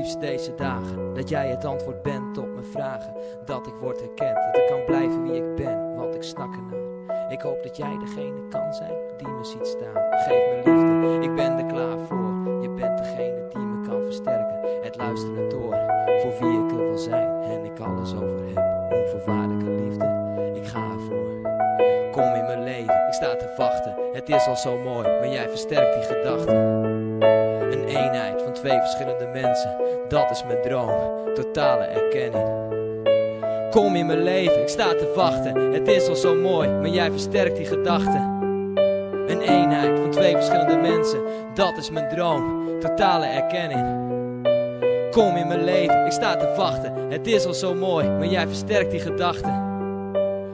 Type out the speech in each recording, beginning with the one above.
liefst deze dagen, dat jij het antwoord bent op mijn vragen. Dat ik word herkend, dat ik kan blijven wie ik ben, want ik snak ernaar. Ik hoop dat jij degene kan zijn die me ziet staan. Geef me liefde, ik ben er klaar voor. Je bent degene die me kan versterken. Het luisteren door, voor wie ik er wil zijn. En ik alles over heb, onvoorwaardelijke liefde. Ik ga ervoor. Kom in mijn leven, ik sta te wachten. Het is al zo mooi, maar jij versterkt die gedachten. Een eenheid van twee verschillende mensen, dat is mijn droom, totale erkenning. Kom in mijn leven, ik sta te wachten. Het is al zo mooi, maar jij versterkt die gedachten. Een eenheid van twee verschillende mensen, dat is mijn droom, totale erkenning. Kom in mijn leven, ik sta te wachten. Het is al zo mooi, maar jij versterkt die gedachten.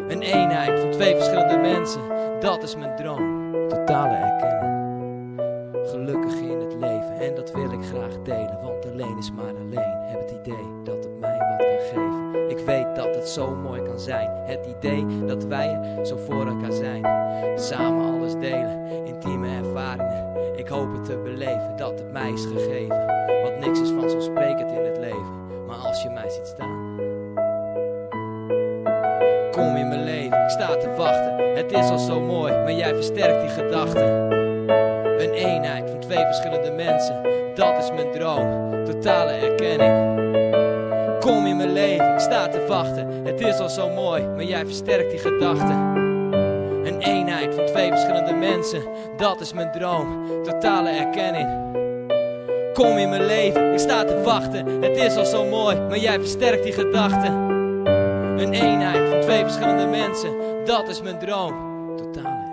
Een eenheid van twee verschillende mensen, dat is mijn droom, totale erkenning. Gelukkig in het leven, en dat wil ik graag delen. Want alleen is maar alleen, heb het idee dat het mij wat kan geven. Ik weet dat het zo mooi kan zijn, het idee dat wij er zo voor elkaar zijn. Samen alles delen, intieme ervaringen. Ik hoop het te beleven, dat het mij is gegeven. Want niks is vanzelfsprekend in het leven, maar als je mij ziet staan. Kom in mijn leven, ik sta te wachten. Het is al zo mooi, maar jij versterkt die gedachten. Een eenheid van twee verschillende mensen, dat is mijn droom, totale erkenning. Kom in mijn leven, ik sta te wachten. Het is al zo mooi, maar jij versterkt die gedachten. Een eenheid van twee verschillende mensen, dat is mijn droom, totale erkenning. Kom in mijn leven, ik sta te wachten. Het is al zo mooi, maar jij versterkt die gedachten. Een eenheid van twee verschillende mensen, dat is mijn droom, totale erkenning.